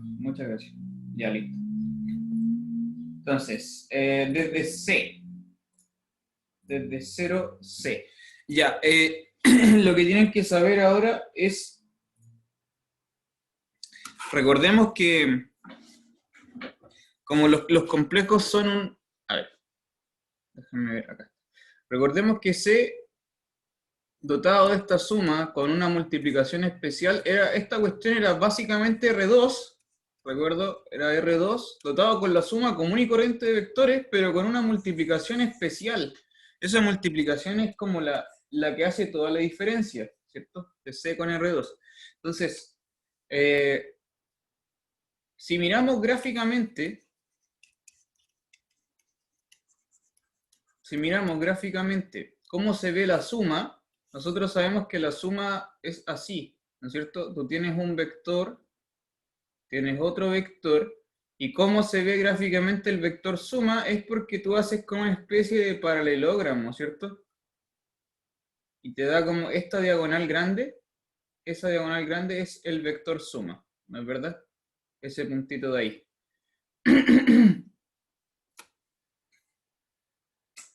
muchas gracias. Ya, listo. Entonces, desde C. Desde 0C. Ya, lo que tienen que saber ahora es, recordemos que como los complejos son un... A ver, déjenme ver acá. Recordemos que C, dotado de esta suma con una multiplicación especial, esta cuestión era básicamente R2, recuerdo, era R2, dotado con la suma común y corriente de vectores, pero con una multiplicación especial. Esa multiplicación es como la que hace toda la diferencia, ¿cierto? De C con R2. Entonces, si miramos gráficamente, cómo se ve la suma, nosotros sabemos que la suma es así, ¿no es cierto? Tú tienes un vector, tienes otro vector, y cómo se ve gráficamente el vector suma es porque tú haces como una especie de paralelogramo, ¿cierto? Y te da como esta diagonal grande, esa diagonal grande es el vector suma, ¿no es verdad? Ese puntito de ahí.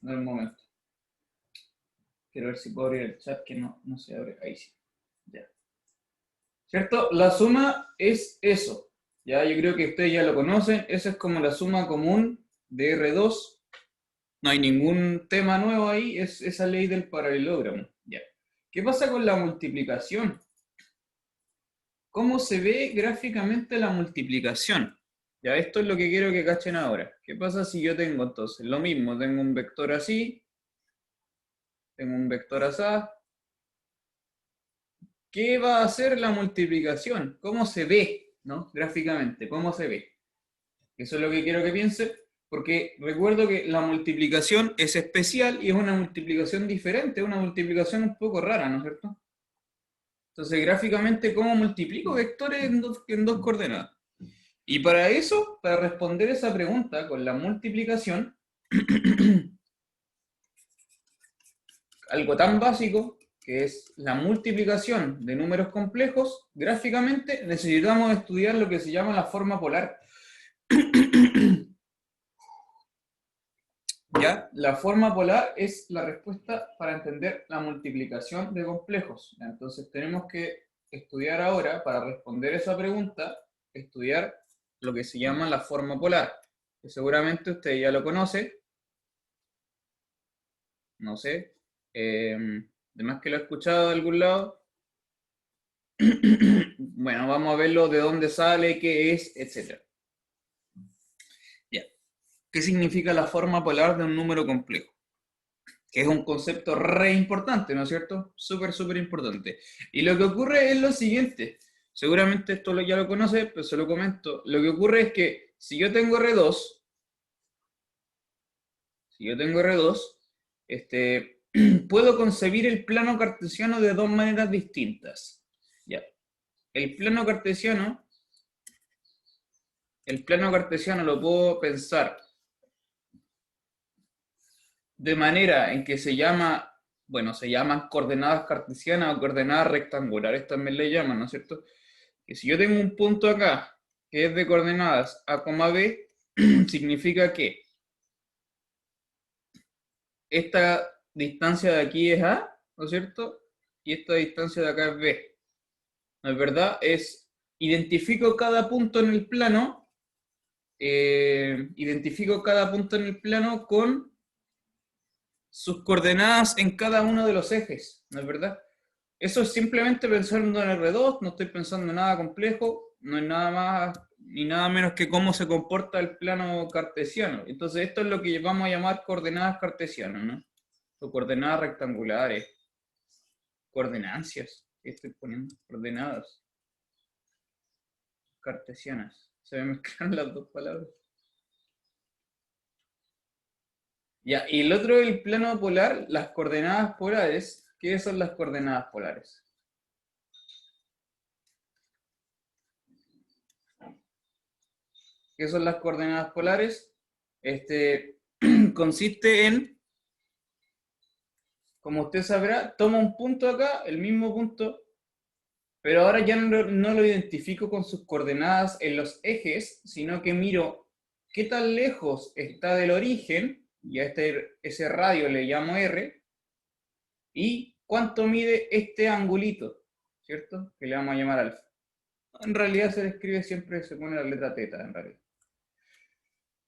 No, un momento. Quiero ver si puedo abrir el chat que no se abre. Ahí sí. Ya. ¿Cierto? La suma es eso. Ya, yo creo que ustedes ya lo conocen. Esa es como la suma común de R2. No hay ningún tema nuevo ahí. Es esa ley del paralelogramo. Ya. ¿Qué pasa con la multiplicación? ¿Cómo se ve gráficamente la multiplicación? Ya, esto es lo que quiero que cachen ahora. ¿Qué pasa si yo tengo entonces lo mismo? Tengo un vector así. Tengo un vector así. ¿Qué va a hacer la multiplicación? ¿Cómo se ve, ¿no? Gráficamente, ¿cómo se ve? Eso es lo que quiero que piense, porque recuerdo que la multiplicación es especial y es una multiplicación diferente, una multiplicación un poco rara, ¿no es cierto? Entonces, gráficamente, ¿cómo multiplico vectores en dos coordenadas? Y para eso, para responder esa pregunta con la multiplicación, algo tan básico que es la multiplicación de números complejos, gráficamente necesitamos estudiar lo que se llama la forma polar. ¿Ya? La forma polar es la respuesta para entender la multiplicación de complejos. Entonces tenemos que estudiar ahora, para responder esa pregunta, estudiar lo que se llama la forma polar, que seguramente usted ya lo conoce, no sé, además que lo ha escuchado de algún lado. Bueno, vamos a verlo de dónde sale, qué es, etc. Ya. ¿Qué significa la forma polar de un número complejo? Que es un concepto re importante, ¿no es cierto? Súper, súper importante. Y lo que ocurre es lo siguiente, seguramente esto ya lo conoce, pero se lo comento. Lo que ocurre es que si yo tengo R2, puedo concebir el plano cartesiano de dos maneras distintas. Ya. El plano cartesiano lo puedo pensar de manera en que se llaman coordenadas cartesianas o coordenadas rectangulares, también le llaman, ¿no es cierto? Que si yo tengo un punto acá que es de coordenadas A, B, significa que esta distancia de aquí es A, ¿no es cierto? Y esta distancia de acá es B. ¿No es verdad? Identifico cada punto en el plano, con sus coordenadas en cada uno de los ejes, ¿no es verdad? Eso es simplemente pensando en R2, no estoy pensando en nada complejo, no es nada más ni nada menos que cómo se comporta el plano cartesiano. Entonces esto es lo que vamos a llamar coordenadas cartesianas, ¿no? O coordenadas rectangulares, coordenancias, ¿qué estoy poniendo? Coordenadas cartesianas. Se me mezclan las dos palabras. Ya, y el otro, el plano polar, las coordenadas polares. ¿Qué son las coordenadas polares? ¿Qué son las coordenadas polares? Consiste en, como usted sabrá, toma un punto acá, el mismo punto, Pero ahora ya no lo identifico con sus coordenadas en los ejes, sino que miro qué tan lejos está del origen, y a ese radio le llamo R, y cuánto mide este angulito, ¿cierto? Que le vamos a llamar alfa. En realidad se le escribe siempre, se pone la letra teta, en realidad.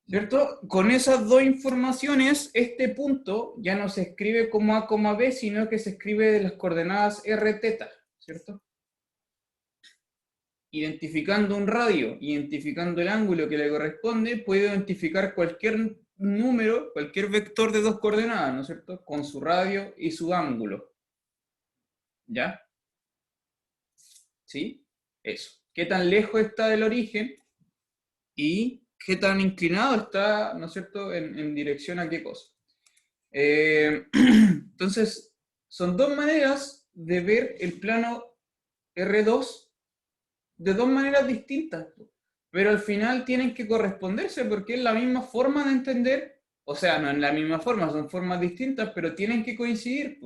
¿Cierto? Con esas dos informaciones, este punto ya no se escribe como A, B, sino que se escribe de las coordenadas R teta, ¿cierto? Identificando un radio, identificando el ángulo que le corresponde, puedo identificar cualquier número, cualquier vector de dos coordenadas, ¿no es cierto? Con su radio y su ángulo. ¿Ya? ¿Sí? Eso. ¿Qué tan lejos está del origen? Y qué tan inclinado está, ¿no es cierto?, en dirección a qué cosa. Entonces, son dos maneras de ver el plano R2 de dos maneras distintas, pero al final tienen que corresponderse porque es la misma forma de entender, o sea, no es la misma forma, son formas distintas, pero tienen que coincidir,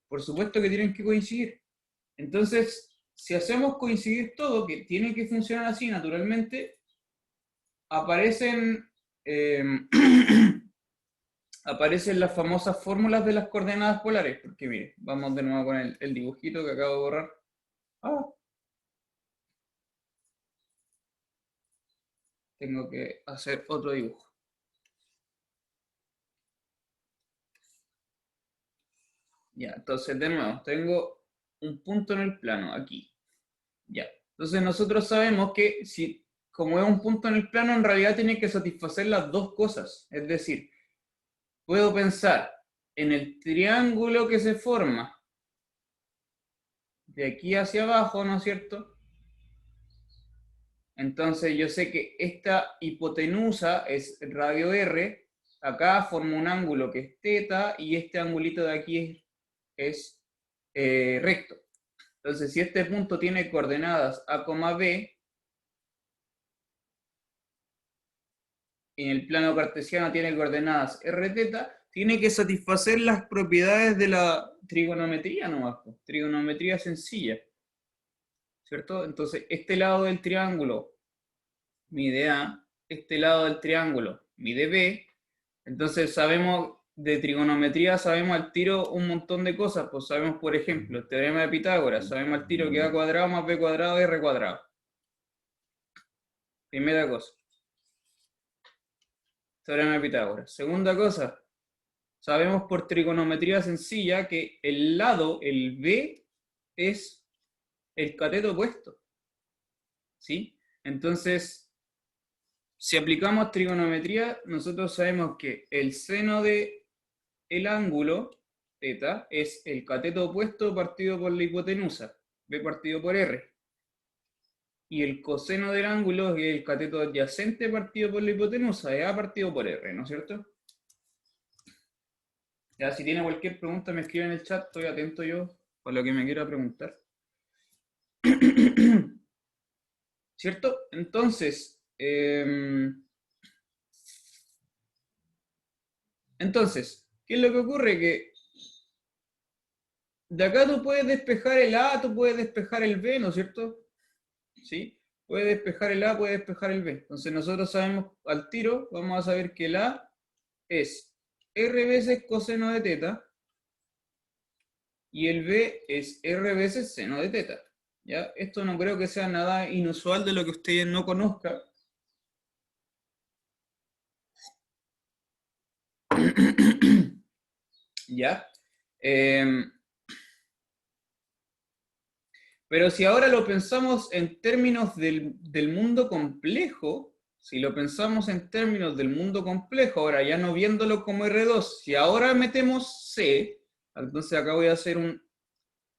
por supuesto que tienen que coincidir. Entonces, si hacemos coincidir todo, que tiene que funcionar así naturalmente, aparecen, aparecen las famosas fórmulas de las coordenadas polares, porque mire, vamos de nuevo con el dibujito que acabo de borrar. Tengo que hacer otro dibujo. Ya, entonces de nuevo, tengo un punto en el plano, aquí. Ya, entonces nosotros sabemos que si, como es un punto en el plano, en realidad tiene que satisfacer las dos cosas. Es decir, puedo pensar en el triángulo que se forma de aquí hacia abajo, ¿no es cierto? Entonces yo sé que esta hipotenusa es radio R, acá forma un ángulo que es teta, y este angulito de aquí es recto. Entonces, si este punto tiene coordenadas A, B, y en el plano cartesiano tiene coordenadas R teta, tiene que satisfacer las propiedades de la trigonometría nomás, trigonometría sencilla, ¿cierto? Entonces, este lado del triángulo mide A, este lado del triángulo mide B, entonces sabemos de trigonometría, sabemos al tiro un montón de cosas, pues sabemos, por ejemplo, el teorema de Pitágoras, sabemos al tiro que A cuadrado más B cuadrado es R cuadrado. Primera cosa. Teorema de Pitágoras. Segunda cosa, sabemos por trigonometría sencilla que el lado, el B, es el cateto opuesto. ¿Sí? Entonces, si aplicamos trigonometría, nosotros sabemos que el seno de el ángulo, θ, es el cateto opuesto partido por la hipotenusa, B partido por R. Y el coseno del ángulo es el cateto adyacente partido por la hipotenusa, es A partido por R, ¿no es cierto? Ya, si tiene cualquier pregunta me escribe en el chat, estoy atento yo por lo que me quiera preguntar. ¿Cierto? Entonces, ¿qué es lo que ocurre? Que de acá tú puedes despejar el A, tú puedes despejar el B, ¿no es cierto? ¿Sí? Puedes despejar el A, puedes despejar el B. Entonces nosotros sabemos al tiro, vamos a saber que el A es R veces coseno de teta y el B es R veces seno de teta. ¿Ya? Esto no creo que sea nada inusual de lo que usted no conozca. ¿Ya? Pero si ahora lo pensamos en términos del mundo complejo, si lo pensamos en términos del mundo complejo, ahora ya no viéndolo como R2, si ahora metemos C, entonces acá voy a hacer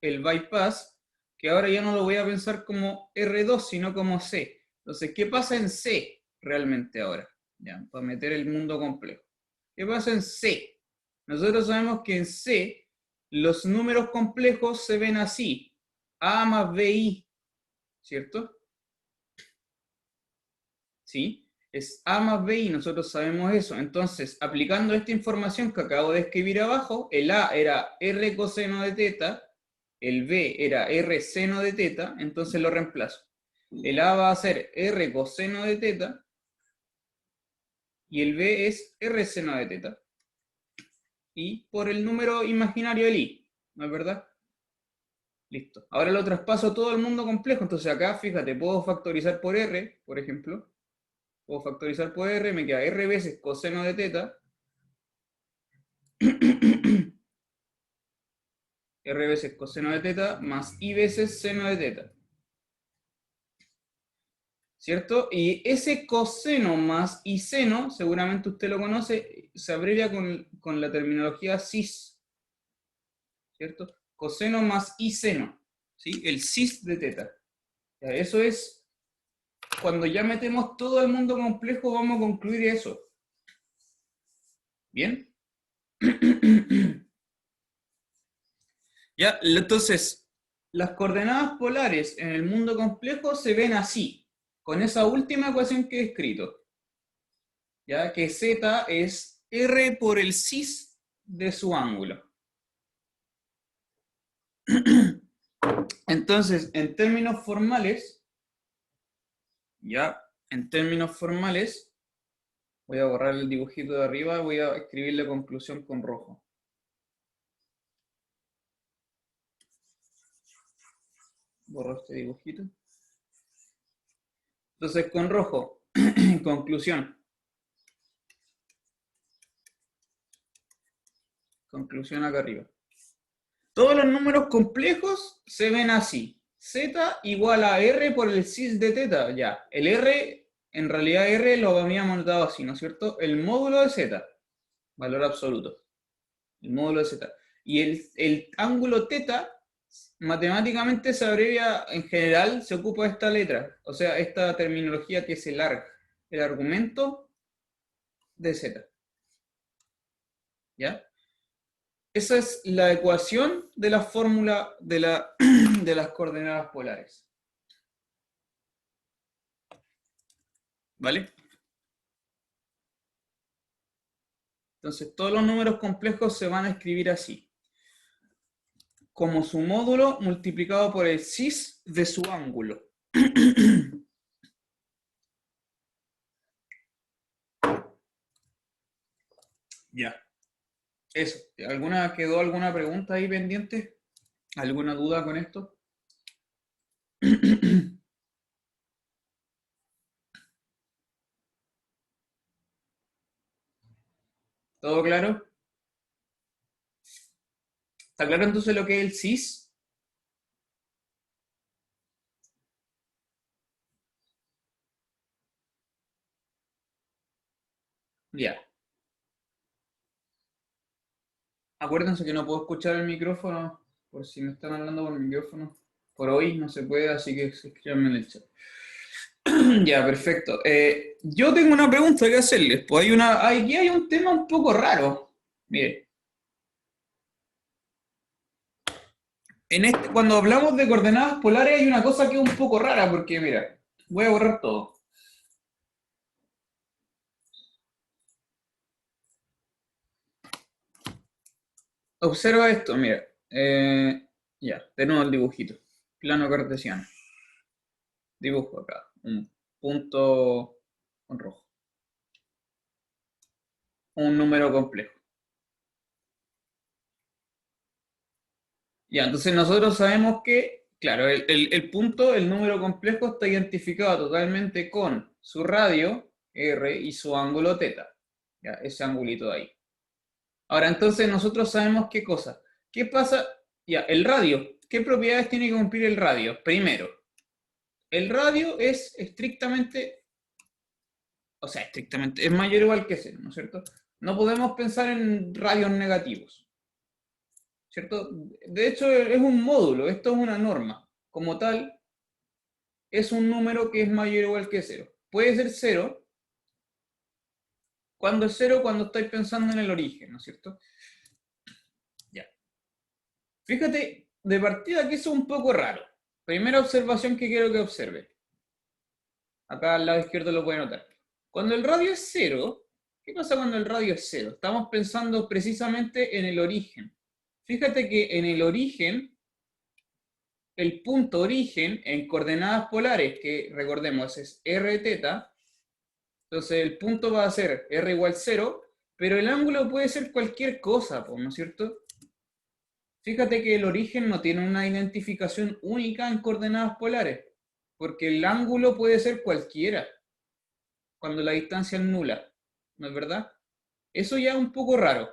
el bypass, que ahora ya no lo voy a pensar como R2, sino como C. Entonces, ¿qué pasa en C realmente ahora? Ya, para meter el mundo complejo. ¿Qué pasa en C? Nosotros sabemos que en C los números complejos se ven así. A más BI, ¿cierto? ¿Sí? Es A más BI, nosotros sabemos eso. Entonces, aplicando esta información que acabo de escribir abajo, el A era R coseno de teta, el B era R seno de teta, entonces lo reemplazo. El A va a ser R coseno de teta, y el B es R seno de teta. Y por el número imaginario del I, ¿no es verdad? Listo. Ahora lo traspaso a todo el mundo complejo, entonces acá, fíjate, puedo factorizar por R, por ejemplo. Puedo factorizar por R, me queda R veces coseno de teta. R veces coseno de teta más I veces seno de teta. ¿Cierto? Y ese coseno más I seno, seguramente usted lo conoce, se abrevia con la terminología cis. ¿Cierto? Coseno más I seno. ¿Sí? El cis de teta. Ya, eso es, cuando ya metemos todo el mundo complejo, vamos a concluir eso. ¿Bien? Ya, entonces, las coordenadas polares en el mundo complejo se ven así, con esa última ecuación que he escrito. Ya que Z es R por el cis de su ángulo. Entonces, en términos formales, voy a borrar el dibujito de arriba, voy a escribir la conclusión con rojo. Borro este dibujito. Entonces, con rojo, conclusión. Conclusión acá arriba. Todos los números complejos se ven así. Z igual a R por el cis de teta. Ya, el R, en realidad R lo habíamos notado así, ¿no es cierto? El módulo de Z, valor absoluto. El módulo de Z. Y el ángulo teta, matemáticamente se abrevia, en general, se ocupa esta letra. O sea, esta terminología que es el arg, el argumento de Z. ¿Ya? Esa es la ecuación de la fórmula de las coordenadas polares. ¿Vale? Entonces, todos los números complejos se van a escribir así. Como su módulo multiplicado por el cis de su ángulo. Ya. Eso. ¿Quedó alguna pregunta ahí pendiente? ¿Alguna duda con esto? ¿Todo claro? ¿Está claro entonces lo que es el cis? Ya. Acuérdense que no puedo escuchar el micrófono, por si me están hablando por el micrófono. Por hoy no se puede, así que escríbanme en el chat. Ya, perfecto. Yo tengo una pregunta que hacerles. Pues aquí hay un tema un poco raro. Mire, cuando hablamos de coordenadas polares hay una cosa que es un poco rara, porque mira, voy a borrar todo. Observa esto, mira. Ya, de nuevo el dibujito. Plano cartesiano. Dibujo acá. Un punto con rojo. Un número complejo. Ya, entonces nosotros sabemos que, claro, el punto, el número complejo está identificado totalmente con su radio, R, y su ángulo θ. Ya, ese angulito de ahí. Ahora, entonces nosotros sabemos qué cosa. ¿Qué pasa? Ya, el radio. ¿Qué propiedades tiene que cumplir el radio? Primero, el radio es estrictamente, o sea, estrictamente, es mayor o igual que cero, ¿no es cierto? No podemos pensar en radios negativos, ¿cierto? De hecho, es un módulo, esto es una norma. Como tal, es un número que es mayor o igual que cero. Puede ser cero. ¿Cuándo es cero? Cuando estáis pensando en el origen, ¿no es cierto? Ya. Fíjate, de partida que eso es un poco raro. Primera observación que quiero que observe. Acá al lado izquierdo lo puede notar. Cuando el radio es cero, ¿qué pasa cuando el radio es cero? Estamos pensando precisamente en el origen. Fíjate que en el origen el punto origen en coordenadas polares, que recordemos es r teta, entonces el punto va a ser r igual 0, pero el ángulo puede ser cualquier cosa, ¿no es cierto? Fíjate que el origen no tiene una identificación única en coordenadas polares, porque el ángulo puede ser cualquiera cuando la distancia es nula, ¿no es verdad? Eso ya es un poco raro.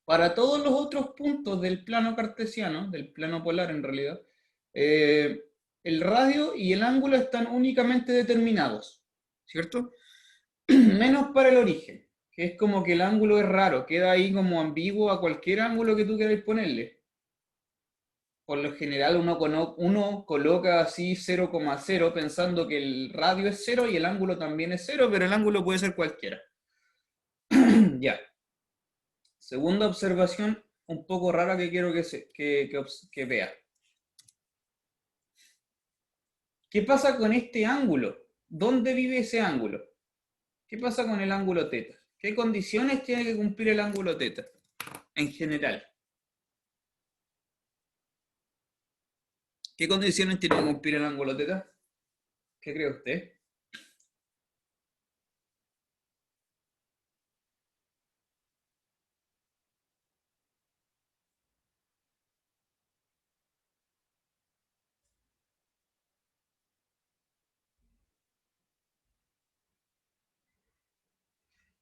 Para todos los otros puntos del plano cartesiano, del plano polar en realidad, eh, el radio y el ángulo están únicamente determinados, ¿cierto? Menos para el origen, que es como que el ángulo es raro, queda ahí como ambiguo a cualquier ángulo que tú queráis ponerle. Por lo general uno coloca así 0,0 pensando que el radio es 0 y el ángulo también es 0, pero el ángulo puede ser cualquiera. Ya. Segunda observación un poco rara que quiero que vea. ¿Qué pasa con este ángulo? ¿Dónde vive ese ángulo? ¿Qué pasa con el ángulo teta? ¿Qué condiciones tiene que cumplir el ángulo teta en general? ¿Qué condiciones tiene que cumplir el ángulo teta? ¿Qué cree usted?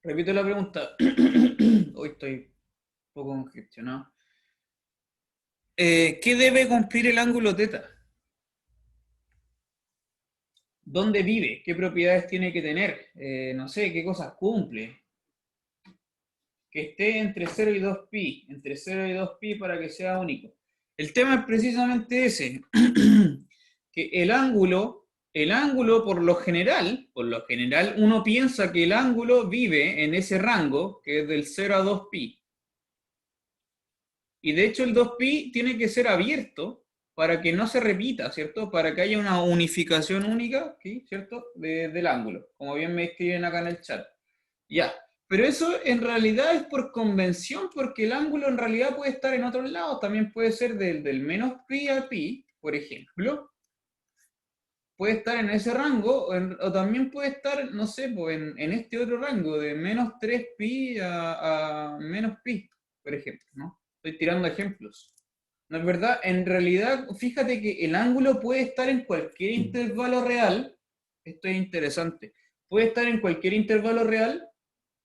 Repito la pregunta. Hoy estoy un poco congestionado. ¿Qué debe cumplir el ángulo teta? ¿Dónde vive? ¿Qué propiedades tiene que tener? No sé, ¿qué cosas cumple? Que esté entre 0 y 2pi, entre 0 y 2pi para que sea único. El tema es precisamente ese, que el ángulo por lo general, uno piensa que el ángulo vive en ese rango, que es del 0 a 2pi. Y de hecho el 2pi tiene que ser abierto para que no se repita, ¿cierto? Para que haya una unificación única, ¿sí? ¿Cierto? Del ángulo, como bien me escriben acá en el chat. Ya, pero eso en realidad es por convención, porque el ángulo en realidad puede estar en otros lados, también puede ser del menos pi a pi, por ejemplo, puede estar en ese rango, o también puede estar, no sé, pues en este otro rango, de menos 3pi a menos pi, por ejemplo, ¿no? Estoy tirando ejemplos. ¿No es verdad? En realidad, fíjate que el ángulo puede estar en cualquier intervalo real, esto es interesante, puede estar en cualquier intervalo real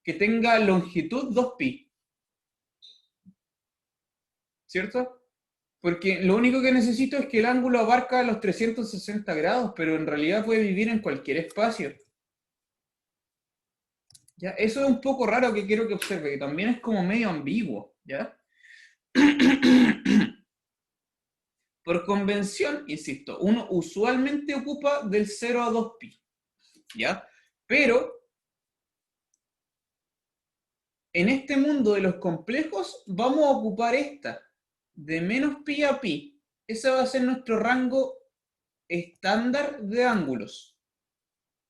que tenga longitud 2pi, ¿cierto? Porque lo único que necesito es que el ángulo abarca los 360 grados, pero en realidad puede vivir en cualquier espacio. ¿Ya? Eso es un poco raro que quiero que observe, que también es como medio ambiguo, ¿ya? Por convención, insisto, uno usualmente ocupa del 0 a 2pi, ¿ya? Pero en este mundo de los complejos vamos a ocupar esta, de menos pi a pi. Ese va a ser nuestro rango estándar de ángulos.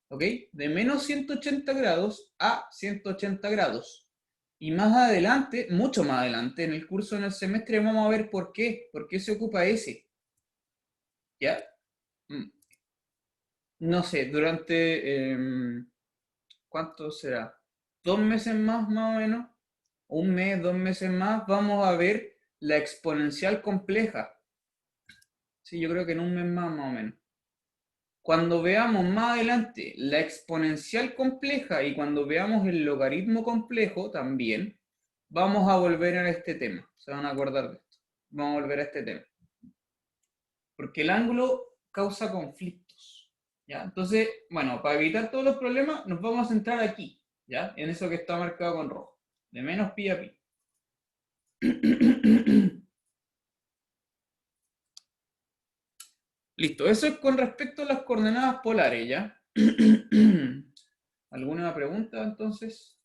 ¿Ok? De menos 180 grados a 180 grados. Y más adelante, mucho más adelante, en el curso, en el semestre, vamos a ver por qué. ¿Por qué se ocupa ese? ¿Ya? No sé, durante... ¿cuánto será? 2 meses más o menos. Un mes, 2 meses más, vamos a ver la exponencial compleja. Sí, yo creo que en un mes más o menos. Cuando veamos más adelante la exponencial compleja y cuando veamos el logaritmo complejo también, vamos a volver a este tema. Se van a acordar de esto. Vamos a volver a este tema. Porque el ángulo causa conflictos. ¿Ya? Entonces, bueno, para evitar todos los problemas, nos vamos a centrar aquí, ¿ya? En eso que está marcado con rojo. De menos pi a pi. Listo, eso es con respecto a las coordenadas polares, ¿ya? ¿Alguna pregunta entonces?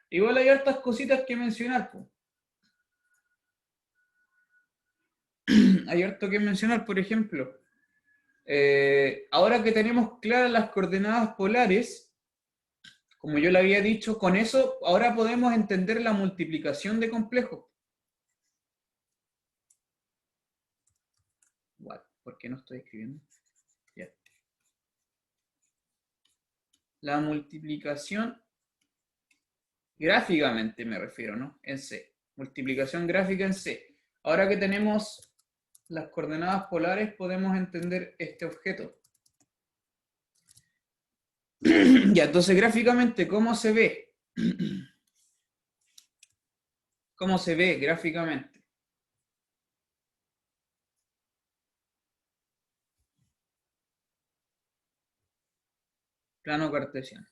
Igual hay hartas cositas que mencionar, po. Hay harto que mencionar, por ejemplo. Ahora que tenemos claras las coordenadas polares, como yo le había dicho, con eso ahora podemos entender la multiplicación de complejos. What? ¿Por qué no estoy escribiendo? Ya. La multiplicación gráficamente me refiero, ¿no? En C. Multiplicación gráfica en C. Ahora que tenemos las coordenadas polares, podemos entender este objeto. Ya, entonces gráficamente, ¿cómo se ve? ¿Cómo se ve gráficamente? Plano cartesiano.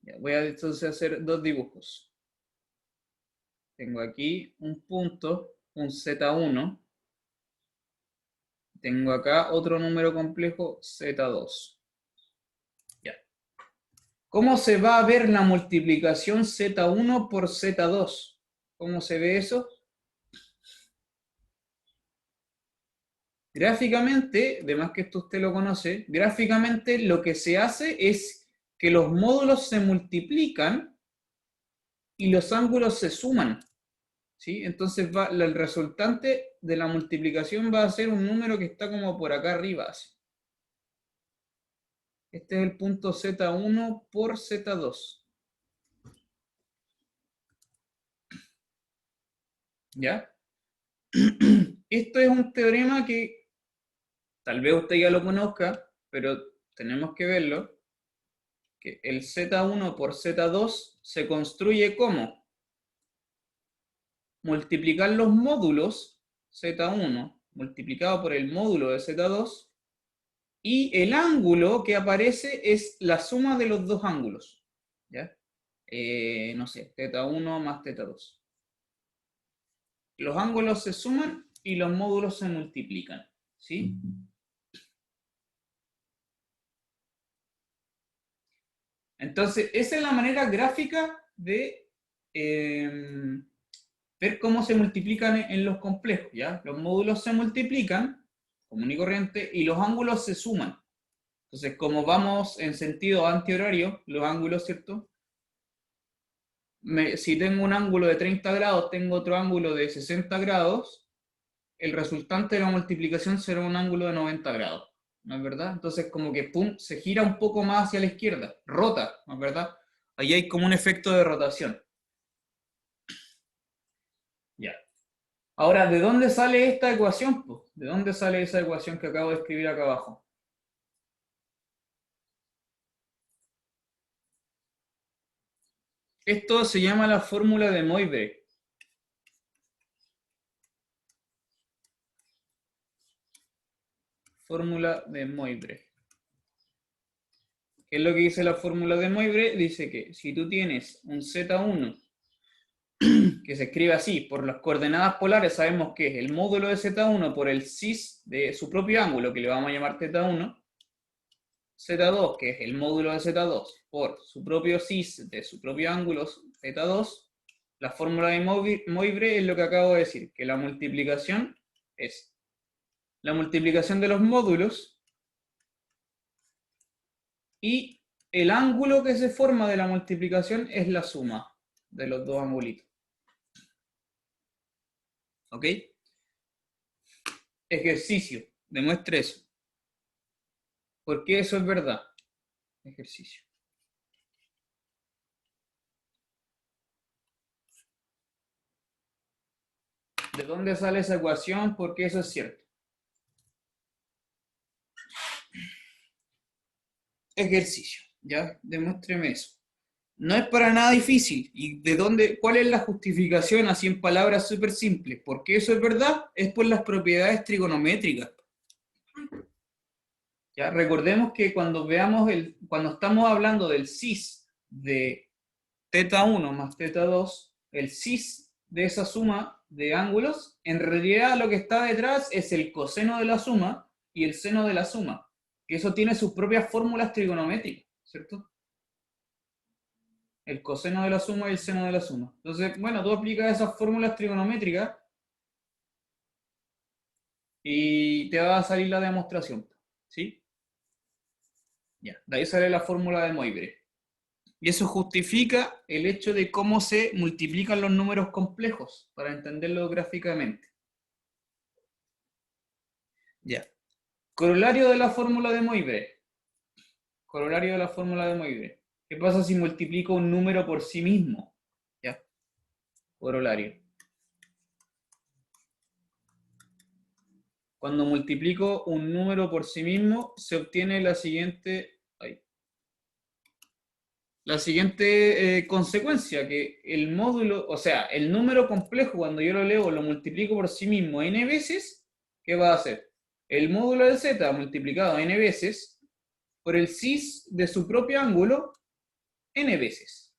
Ya, voy a entonces hacer dos dibujos. Tengo aquí un punto, un Z1. Tengo acá otro número complejo, Z2. Ya. ¿Cómo se va a ver la multiplicación Z1 por Z2? ¿Cómo se ve eso? Gráficamente, además que esto usted lo conoce, gráficamente lo que se hace es que los módulos se multiplican y los ángulos se suman. ¿Sí? Entonces el resultante de la multiplicación va a ser un número que está como por acá arriba. Así. Este es el punto Z1 por Z2. ¿Ya? Esto es un teorema que tal vez usted ya lo conozca, pero tenemos que verlo, que el Z1 por Z2 se construye como multiplicar los módulos Z1 multiplicado por el módulo de Z2 y el ángulo que aparece es la suma de los dos ángulos. ¿Ya? No sé, θ1 más θ2. Los ángulos se suman y los módulos se multiplican. ¿Sí? Entonces, esa es la manera gráfica de ver cómo se multiplican en los complejos. ¿Ya? Los módulos se multiplican, común y corriente, y los ángulos se suman. Entonces, como vamos en sentido antihorario, los ángulos, ¿cierto? Si tengo un ángulo de 30 grados, tengo otro ángulo de 60 grados, el resultante de la multiplicación será un ángulo de 90 grados, ¿no es verdad? Entonces como que pum, se gira un poco más hacia la izquierda, rota, ¿no es verdad? Ahí hay como un efecto de rotación. Ya. Ahora, ¿de dónde sale esta ecuación? ¿De dónde sale esa ecuación que acabo de escribir acá abajo? Esto se llama la fórmula de Moivre. Fórmula de Moivre. ¿Qué es lo que dice la fórmula de Moivre? Dice que si tú tienes un Z1 que se escribe así, por las coordenadas polares sabemos que es el módulo de Z1 por el cis de su propio ángulo, que le vamos a llamar θ1, Z2, que es el módulo de Z2, por su propio cis de su propio ángulo θ2, la fórmula de Moivre es lo que acabo de decir, que la multiplicación es la multiplicación de los módulos y el ángulo que se forma de la multiplicación es la suma de los dos angulitos. ¿Ok? Ejercicio, demuestre eso. ¿Por qué eso es verdad? Ejercicio. ¿De dónde sale esa ecuación? ¿Por qué eso es cierto? Ejercicio, ¿ya? Demuéstreme eso. No es para nada difícil. ¿Y de dónde? ¿Cuál es la justificación así en palabras súper simples? ¿Por qué eso es verdad? Es por las propiedades trigonométricas. ¿Ya? Recordemos que cuando cuando estamos hablando del cis de θ1 más θ2, el cis de esa suma de ángulos, en realidad lo que está detrás es el coseno de la suma y el seno de la suma, que eso tiene sus propias fórmulas trigonométricas, ¿cierto? El coseno de la suma y el seno de la suma. Entonces, bueno, tú aplicas esas fórmulas trigonométricas y te va a salir la demostración, ¿sí? Ya, de ahí sale la fórmula de Moivre. Y eso justifica el hecho de cómo se multiplican los números complejos, para entenderlo gráficamente. Ya. Corolario de la fórmula de Moivre. Corolario de la fórmula de Moivre. ¿Qué pasa si multiplico un número por sí mismo? Ya. Corolario. Cuando multiplico un número por sí mismo, se obtiene la siguiente consecuencia, que el módulo, o sea, el número complejo, cuando yo lo leo, lo multiplico por sí mismo n veces, ¿qué va a hacer? El módulo de z multiplicado n veces por el cis de su propio ángulo n veces.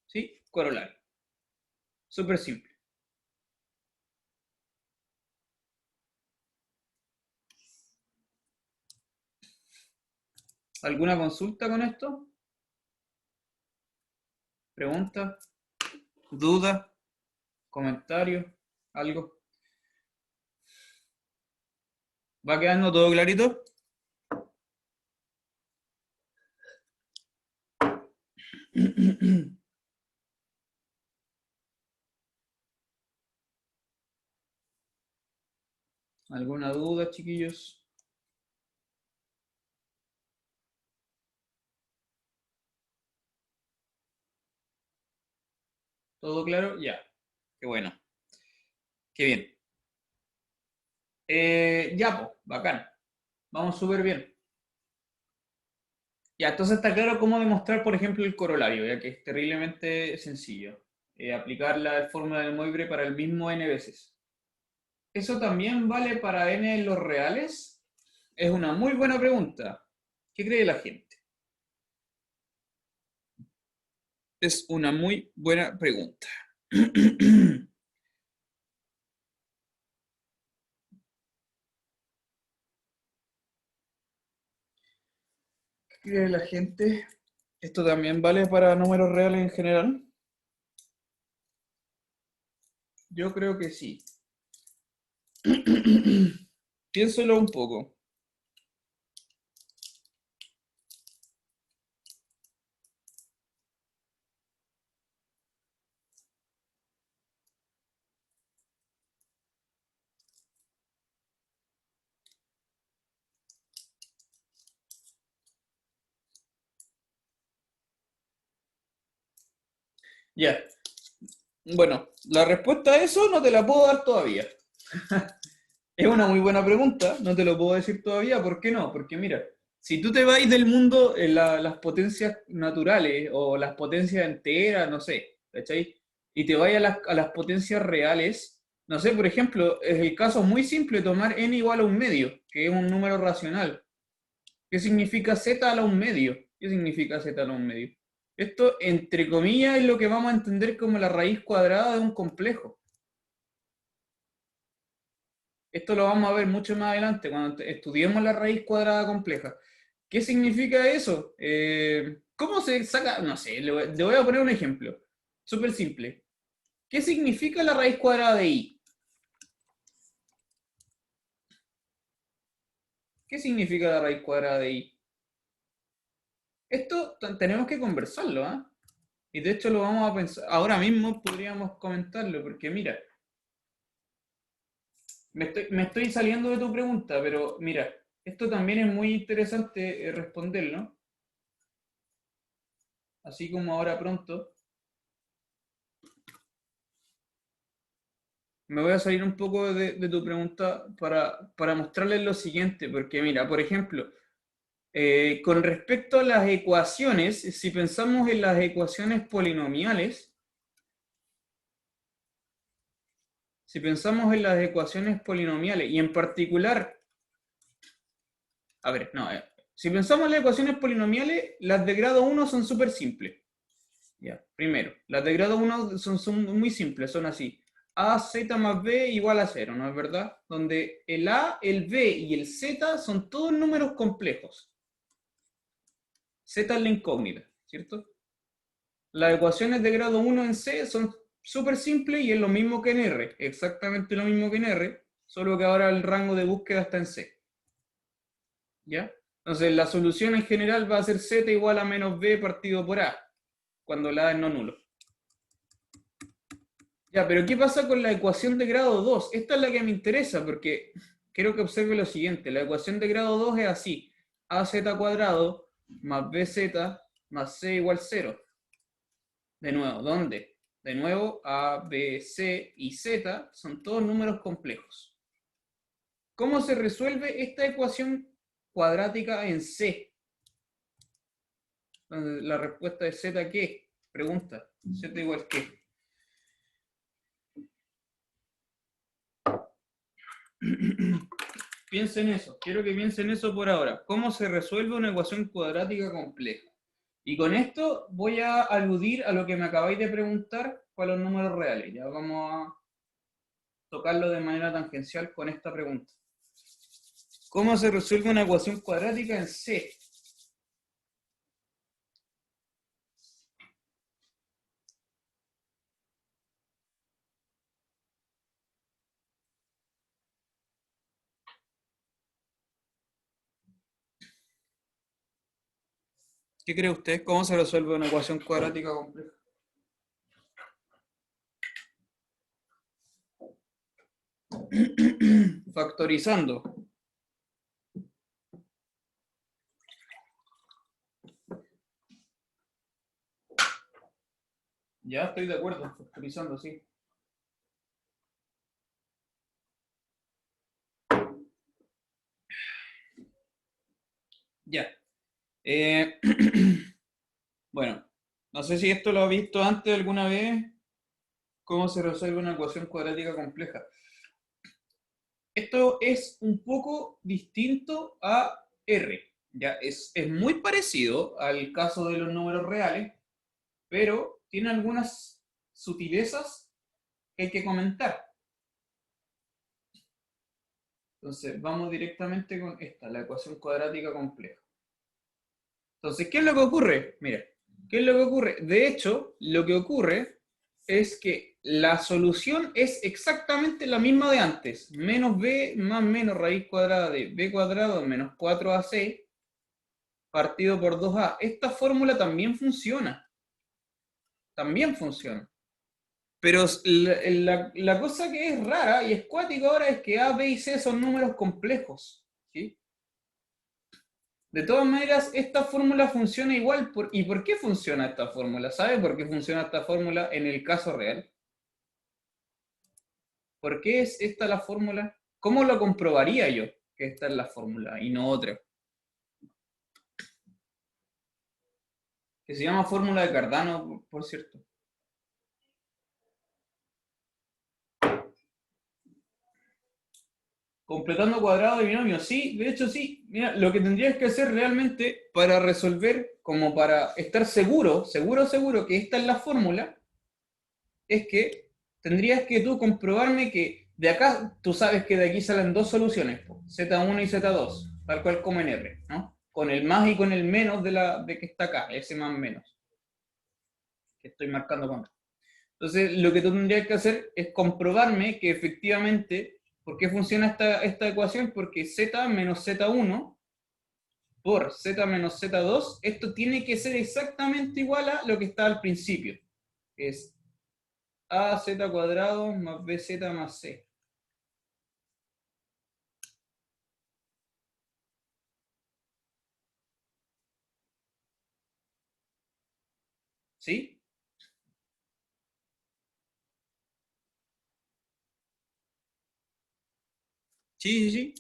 ¿Sí? Corolario. Súper simple. ¿Alguna consulta con esto? ¿Pregunta? ¿Duda? ¿Comentario? ¿Algo? ¿Va quedando todo clarito? ¿Alguna duda, chiquillos? ¿Todo claro? Ya. Qué bueno. Qué bien. Ya, pues, bacán. Vamos súper bien. Ya, entonces está claro cómo demostrar, por ejemplo, el corolario, ya que es terriblemente sencillo. Aplicar la fórmula de Moivre para el mismo n veces. ¿Eso también vale para n en los reales? Es una muy buena pregunta. ¿Qué cree la gente? Es una muy buena pregunta. ¿Qué cree la gente? ¿Esto también vale para números reales en general? Yo creo que sí. Piénselo un poco. Ya. Bueno, la respuesta a eso no te la puedo dar todavía. Es una muy buena pregunta, no te lo puedo decir todavía. ¿Por qué no? Porque mira, si tú te vas del mundo en las potencias naturales o las potencias enteras, no sé, ¿cachai? Y te vas a las potencias reales, no sé, por ejemplo, es el caso muy simple tomar n igual a un medio, que es un número racional. ¿Qué significa z a la un medio? ¿Qué significa z a la un medio? Esto, entre comillas, es lo que vamos a entender como la raíz cuadrada de un complejo. Esto lo vamos a ver mucho más adelante cuando estudiemos la raíz cuadrada compleja. ¿Qué significa eso? ¿Cómo se saca? No sé, le voy a poner un ejemplo. Súper simple. ¿Qué significa la raíz cuadrada de i? ¿Qué significa la raíz cuadrada de i? Esto tenemos que conversarlo, ¿ah? Y de hecho lo vamos a pensar. Ahora mismo podríamos comentarlo, porque mira, me estoy saliendo de tu pregunta, pero mira, esto también es muy interesante responderlo, así como ahora pronto. Me voy a salir un poco de tu pregunta para mostrarles lo siguiente, porque mira, por ejemplo, con respecto a las ecuaciones, si pensamos en las ecuaciones polinomiales, si pensamos en las ecuaciones polinomiales y en particular, a ver, no, si pensamos en las ecuaciones polinomiales, las de grado 1 son súper simples. Ya, primero, las de grado 1 son muy simples, son así. AZ más B igual a 0, ¿no es verdad? Donde el A, el B y el Z son todos números complejos. Z es la incógnita, ¿cierto? Las ecuaciones de grado 1 en C son súper simples y es lo mismo que en R, exactamente lo mismo que en R, solo que ahora el rango de búsqueda está en C. ¿Ya? Entonces la solución en general va a ser z igual a menos b partido por a, cuando la a es no nulo. Ya, pero ¿qué pasa con la ecuación de grado 2? Esta es la que me interesa, porque quiero que observe lo siguiente. La ecuación de grado 2 es así. Az cuadrado más bz más c igual 0. De nuevo, ¿dónde? De nuevo, a, b, c y z son todos números complejos. ¿Cómo se resuelve esta ecuación cuadrática en C? La respuesta es Z, ¿qué? Pregunta. Z igual ¿qué? Piensen en eso. Quiero que piensen eso por ahora. ¿Cómo se resuelve una ecuación cuadrática compleja? Y con esto voy a aludir a lo que me acabáis de preguntar para los números reales. Ya vamos a tocarlo de manera tangencial con esta pregunta. ¿Cómo se resuelve una ecuación cuadrática en C? ¿Qué cree usted? ¿Cómo se resuelve una ecuación cuadrática compleja? Factorizando. Ya estoy de acuerdo, factorizando, sí. Ya. Bueno, no sé si esto lo ha visto antes alguna vez. ¿Cómo se resuelve una ecuación cuadrática compleja? Esto es un poco distinto a R. Ya es muy parecido al caso de los números reales, pero tiene algunas sutilezas que hay que comentar. Entonces, vamos directamente con esta, la ecuación cuadrática compleja. Entonces, ¿qué es lo que ocurre? Mira, ¿qué es lo que ocurre? De hecho, lo que ocurre es que la solución es exactamente la misma de antes. Menos b más menos raíz cuadrada de b cuadrado menos 4ac partido por 2a. Esta fórmula también funciona. También funciona. Pero la cosa que es rara y es cuática ahora es que a, b y c son números complejos. ¿Sí? De todas maneras, esta fórmula funciona igual. ¿Y por qué funciona esta fórmula? ¿Sabe por qué funciona esta fórmula en el caso real? ¿Por qué es esta la fórmula? ¿Cómo lo comprobaría yo que esta es la fórmula y no otra? Que se llama fórmula de Cardano, por cierto. Completando cuadrado de binomio, sí, de hecho sí. Mira, lo que tendrías que hacer realmente para resolver, como para estar seguro que esta es la fórmula, es que tendrías que tú comprobarme que de acá, tú sabes que de aquí salen dos soluciones, Z1 y Z2, tal cual como en R, ¿no? Con el más y con el menos de que está acá, ese más menos, que estoy marcando con. Entonces, lo que tú tendrías que hacer es comprobarme que efectivamente, ¿por qué funciona esta ecuación? Porque Z menos Z1 por Z menos Z2, esto tiene que ser exactamente igual a lo que está al principio. Es AZ cuadrado más BZ más C. ¿Sí? Sí, sí, sí.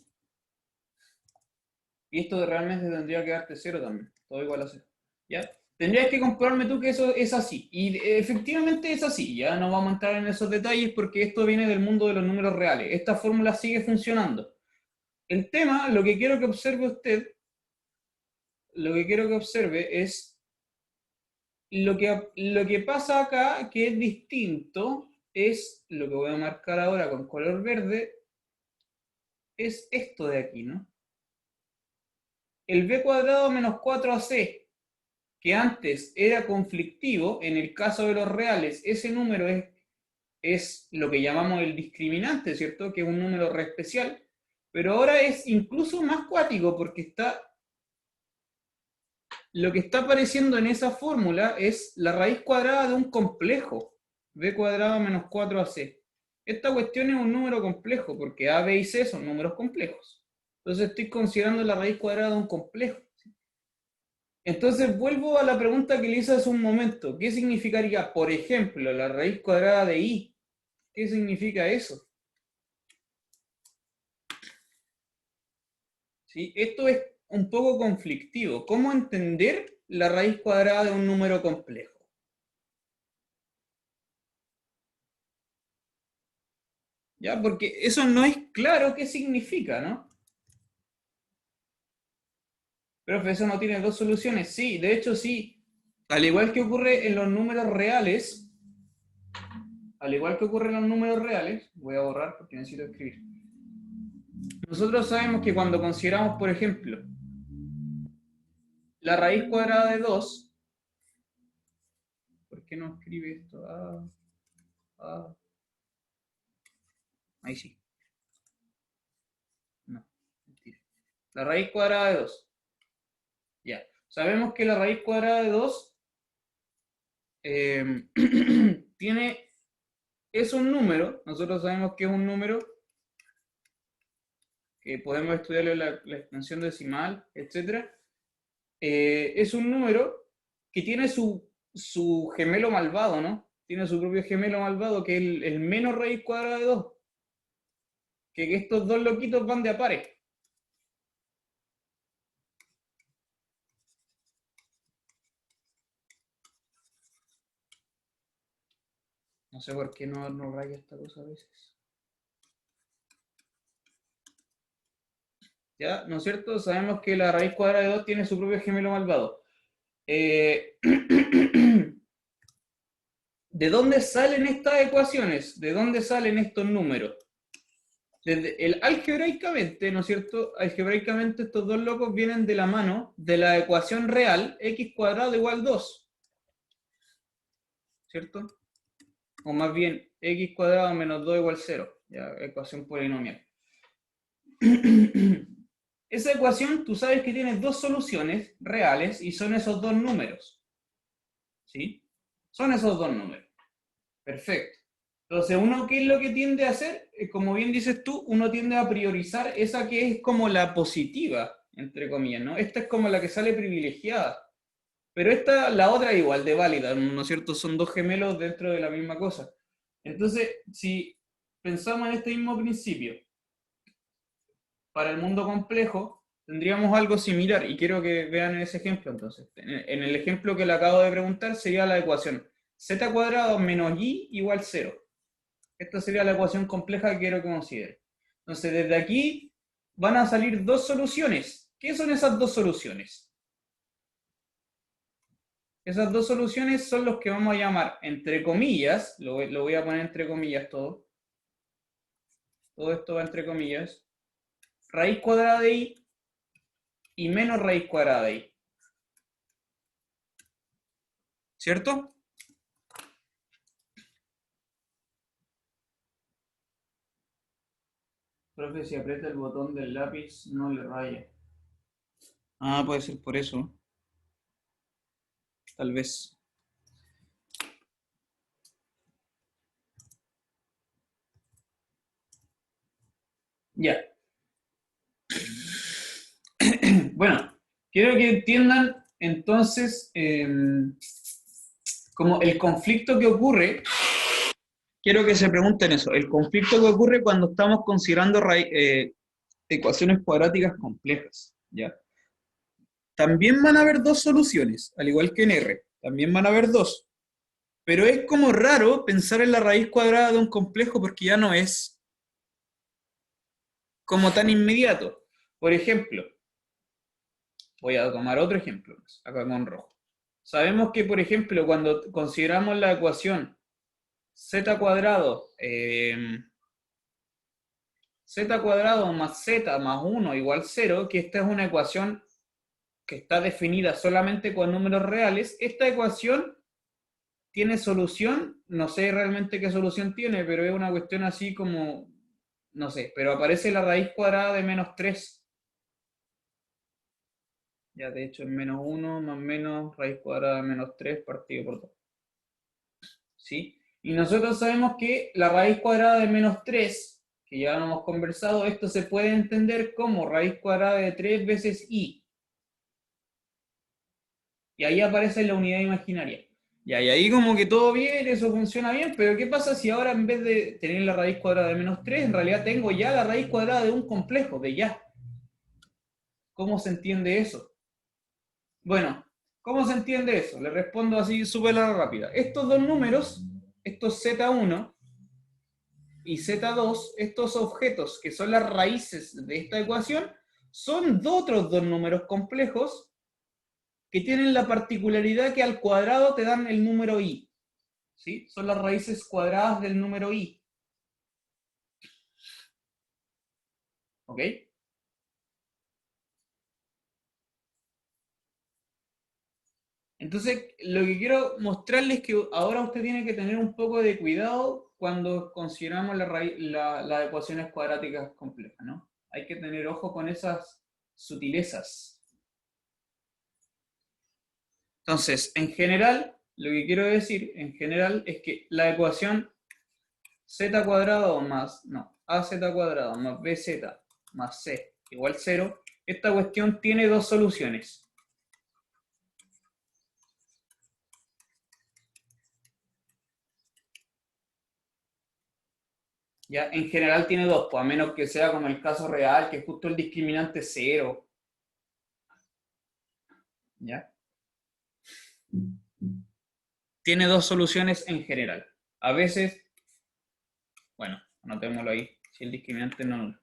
Y esto realmente tendría que darte cero también. Todo igual a cero. ¿Ya? Tendrías que comprobarme tú que eso es así. Y efectivamente es así. Ya no vamos a entrar en esos detalles porque esto viene del mundo de los números reales. Esta fórmula sigue funcionando. El tema, lo que quiero que observe usted, lo que quiero que observe es lo que pasa acá, que es distinto, es lo que voy a marcar ahora con color verde, es esto de aquí, ¿no? El b cuadrado menos 4ac, que antes era conflictivo, en el caso de los reales, ese número es lo que llamamos el discriminante, ¿cierto? Que es un número re especial, Pero ahora es incluso más cuático porque lo que está apareciendo en esa fórmula es la raíz cuadrada de un complejo, b cuadrado menos 4ac. Esta cuestión es un número complejo porque a, b y c son números complejos. Entonces estoy considerando la raíz cuadrada de un complejo. Entonces vuelvo a la pregunta que le hice hace un momento. ¿Qué significaría, por ejemplo, la raíz cuadrada de i? ¿Qué significa eso? ¿Sí? Esto es un poco conflictivo. ¿Cómo entender la raíz cuadrada de un número complejo? ¿Ya? Porque eso no es claro qué significa, ¿no? Profe, eso no tiene dos soluciones. Sí, de hecho sí. Al igual que ocurre en los números reales, voy a borrar porque necesito escribir. Nosotros sabemos que cuando consideramos, por ejemplo, la raíz cuadrada de 2, ¿por qué no escribe esto? Ahí sí. No, mentira. La raíz cuadrada de 2. Ya. Sabemos que la raíz cuadrada de 2 es un número. Nosotros sabemos que es un número que podemos estudiarle la extensión decimal, etc. Es un número que tiene su gemelo malvado, ¿no? Tiene su propio gemelo malvado, que es el menos raíz cuadrada de 2. Que estos dos loquitos van de a pares. No sé por qué no raya esta cosa a veces. ¿Ya? ¿No es cierto? Sabemos que la raíz cuadrada de 2 tiene su propio gemelo malvado. ¿De dónde salen estas ecuaciones? ¿De dónde salen estos números? Algebraicamente, ¿no es cierto? Algebraicamente estos dos locos vienen de la mano de la ecuación real x cuadrado igual 2. ¿Cierto? O más bien x cuadrado menos 2 igual 0. Ya, ecuación polinomial. Esa ecuación tú sabes que tiene dos soluciones reales y son esos dos números. ¿Sí? Son esos dos números. Perfecto. Entonces, uno, ¿qué es lo que tiende a hacer? Como bien dices tú, uno tiende a priorizar esa que es como la positiva, entre comillas, ¿no? Esta es como la que sale privilegiada. Pero esta, la otra es igual de válida, ¿no es cierto? Son dos gemelos dentro de la misma cosa. Entonces, si pensamos en este mismo principio, para el mundo complejo, tendríamos algo similar, y quiero que vean ese ejemplo entonces. En el ejemplo que le acabo de preguntar sería la ecuación z cuadrado menos y igual 0. Esta sería la ecuación compleja que quiero que considere. Entonces, desde aquí van a salir dos soluciones. ¿Qué son esas dos soluciones? Esas dos soluciones son los que vamos a llamar, entre comillas, lo voy a poner entre comillas todo. Todo esto va entre comillas. Raíz cuadrada de i y menos raíz cuadrada de i. ¿Cierto? Profe, si aprieta el botón del lápiz, no le raya. Ah, puede ser por eso. Tal vez. Ya. Bueno, quiero que entiendan entonces como el conflicto que ocurre. Quiero que se pregunten eso. El conflicto que ocurre cuando estamos considerando ecuaciones cuadráticas complejas. ¿Ya? También van a haber dos soluciones, al igual que en R. También van a haber dos. Pero es como raro pensar en la raíz cuadrada de un complejo porque ya no es como tan inmediato. Por ejemplo, voy a tomar otro ejemplo, acá con rojo. Sabemos que, por ejemplo, cuando consideramos la ecuación z cuadrado, z cuadrado más z más 1 igual 0, que esta es una ecuación que está definida solamente con números reales, esta ecuación tiene solución, no sé realmente qué solución tiene, pero es una cuestión así como, no sé, pero aparece la raíz cuadrada de menos 3. Ya, de hecho, es menos 1 más menos raíz cuadrada de menos 3 partido por 2. ¿Sí? Y nosotros sabemos que la raíz cuadrada de menos 3, que ya lo hemos conversado, esto se puede entender como raíz cuadrada de 3 veces i. Y ahí aparece la unidad imaginaria. Ya, y ahí como que todo bien, eso funciona bien, pero ¿qué pasa si ahora en vez de tener la raíz cuadrada de menos 3, en realidad tengo ya la raíz cuadrada de un complejo, de ya? ¿Cómo se entiende eso? Bueno, ¿cómo se entiende eso? Le respondo así súper rápida. Estos dos números, estos z1 y z2, estos objetos que son las raíces de esta ecuación, son otros dos números complejos que tienen la particularidad que al cuadrado te dan el número i. ¿Sí? Son las raíces cuadradas del número i. ¿Ok? Entonces, lo que quiero mostrarles es que ahora usted tiene que tener un poco de cuidado cuando consideramos las ecuaciones cuadráticas complejas, ¿no? Hay que tener ojo con esas sutilezas. Entonces, en general, lo que quiero decir, en general, es que la ecuación z cuadrado más, no, az cuadrado más bz más c igual 0, esta cuestión tiene dos soluciones. ¿Ya? En general tiene dos, pues a menos que sea como el caso real, que es justo el discriminante cero. ¿Ya? Tiene dos soluciones en general. A veces, bueno, anotémoslo ahí, si el discriminante no nulo.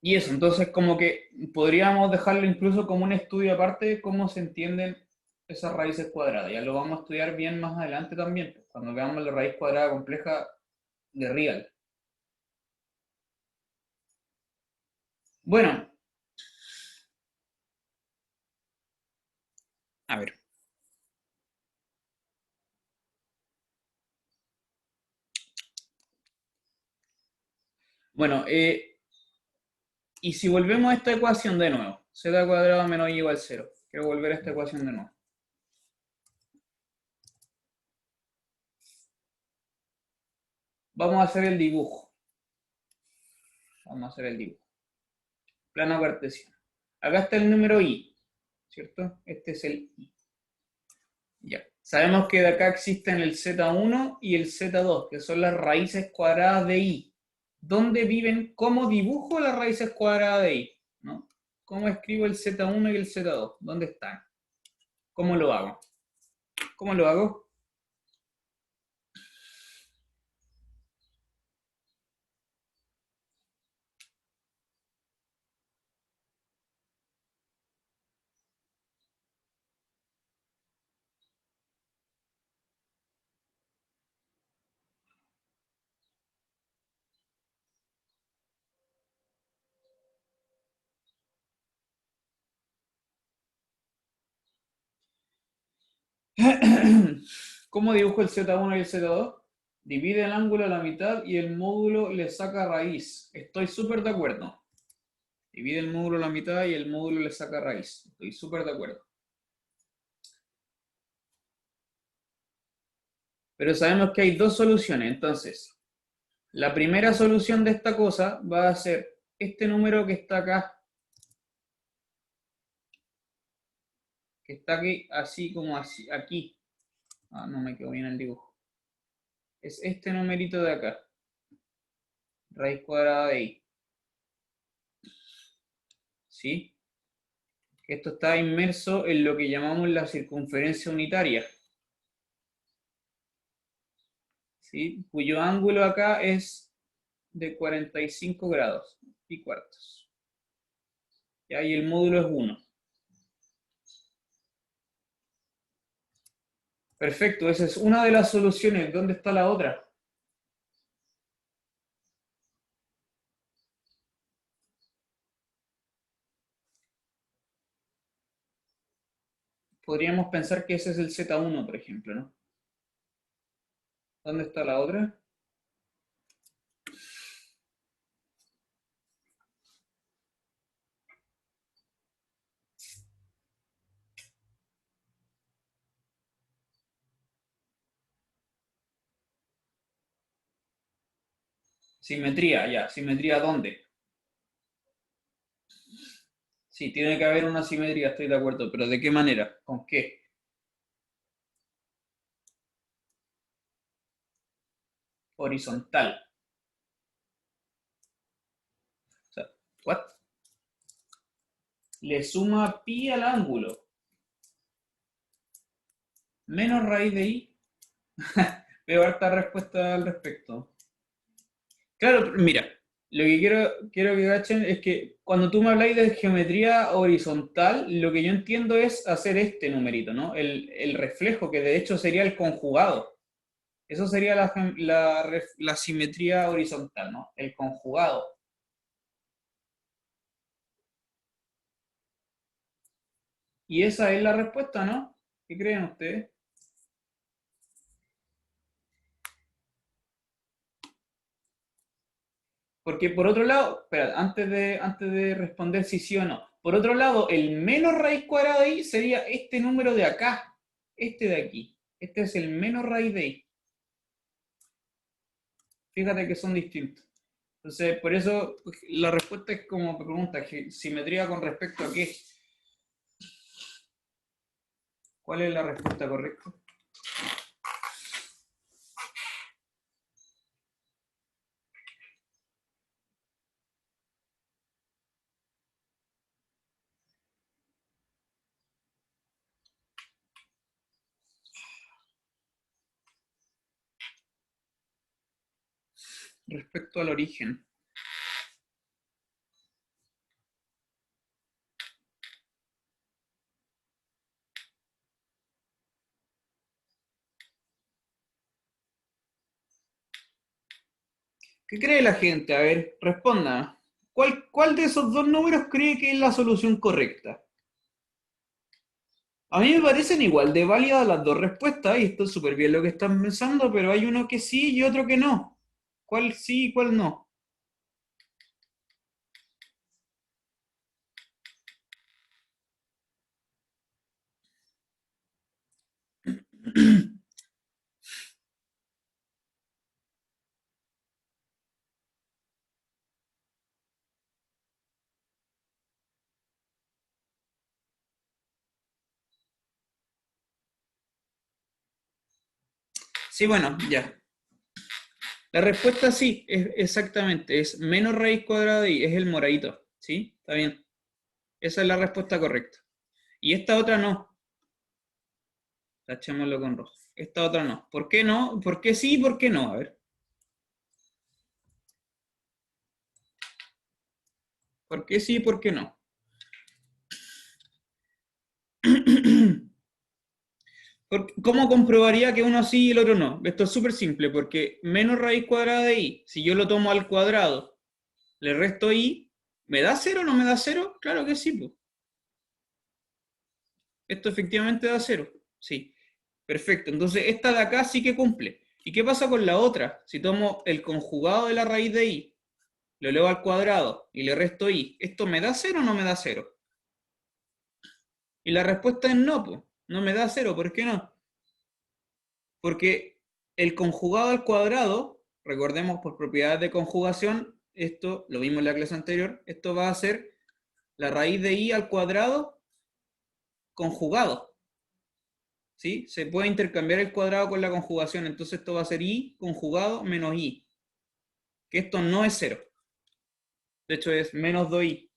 Y eso, entonces como que podríamos dejarlo incluso como un estudio aparte de cómo se entienden esas raíces cuadradas. Ya lo vamos a estudiar bien más adelante también, pues, cuando veamos la raíz cuadrada compleja de real. Bueno, a ver. Bueno, y si volvemos a esta ecuación de nuevo, z cuadrado menos y igual 0. Quiero volver a esta ecuación de nuevo. Vamos a hacer el dibujo. Vamos a hacer el dibujo. Plano cartesiano. Acá está el número i, ¿cierto? Este es el i. Ya. Sabemos que de acá existen el z1 y el z2, que son las raíces cuadradas de i. ¿Dónde viven? ¿Cómo dibujo las raíces cuadradas de i? ¿No? ¿Cómo escribo el z1 y el z2? ¿Dónde están? ¿Cómo lo hago? ¿Cómo lo hago? ¿Cómo dibujo el z1 y el z2? Divide el ángulo a la mitad y el módulo le saca raíz. Estoy súper de acuerdo. Divide el módulo a la mitad y el módulo le saca raíz. Estoy súper de acuerdo. Pero sabemos que hay dos soluciones. Entonces, la primera solución de esta cosa va a ser este número que está acá. Que está aquí, así como así, aquí. Ah, no me quedó bien el dibujo. Es este numerito de acá. Raíz cuadrada de i. ¿Sí? Esto está inmerso en lo que llamamos la circunferencia unitaria. ¿Sí? Cuyo ángulo acá es de 45 grados y cuartos. ¿Ya? Y el módulo es 1. Perfecto, esa es una de las soluciones. ¿Dónde está la otra? Podríamos pensar que ese es el Z1, por ejemplo, ¿no? ¿Dónde está la otra? Simetría, ya. ¿Simetría dónde? Sí, tiene que haber una simetría, estoy de acuerdo, pero ¿de qué manera? ¿Con qué? Horizontal. O sea, ¿what? Le suma pi al ángulo. Menos raíz de i. Veo harta respuesta al respecto. Claro, mira, lo que quiero que cachen es que cuando tú me habláis de geometría horizontal, lo que yo entiendo es hacer este numerito, ¿no? El reflejo, que de hecho sería el conjugado. Eso sería la simetría horizontal, ¿no? El conjugado. Y esa es la respuesta, ¿no? ¿Qué creen ustedes? Porque por otro lado, espera, antes de responder si sí o no, por otro lado, el menos raíz cuadrada de i sería este número de acá, este de aquí. Este es el menos raíz de i. Fíjate que son distintos. Entonces, por eso la respuesta es como pregunta, simetría con respecto a qué. ¿Cuál es la respuesta correcta? Respecto al origen. ¿Qué cree la gente? A ver, responda. ¿Cuál de esos dos números cree que es la solución correcta? A mí me parecen igual de válidas las dos respuestas, y esto es súper bien lo que están pensando, pero hay uno que sí y otro que no. ¿Cuál sí y cuál no? Sí, bueno, ya. La respuesta sí, es exactamente, es menos raíz cuadrada de i, es el moradito, ¿sí? Está bien. Esa es la respuesta correcta. Y esta otra no. Tachémoslo con rojo. Esta otra no. ¿Por qué no? ¿Por qué sí y por qué no? A ver. ¿Por qué sí y por qué no? ¿Cómo comprobaría que uno sí y el otro no? Esto es súper simple, porque menos raíz cuadrada de i, si yo lo tomo al cuadrado, le resto i, ¿me da cero o no me da cero? Claro que sí, pues. Esto efectivamente da cero, sí. Perfecto, entonces esta de acá sí que cumple. ¿Y qué pasa con la otra? Si tomo el conjugado de la raíz de i, lo elevo al cuadrado y le resto i, ¿esto me da cero o no me da cero? Y la respuesta es no, pues. No me da cero, ¿por qué no? Porque el conjugado al cuadrado, recordemos por propiedades de conjugación, esto lo vimos en la clase anterior, esto va a ser la raíz de i al cuadrado conjugado. ¿Sí? Se puede intercambiar el cuadrado con la conjugación, entonces esto va a ser i conjugado menos i, que esto no es cero. De hecho es menos 2i.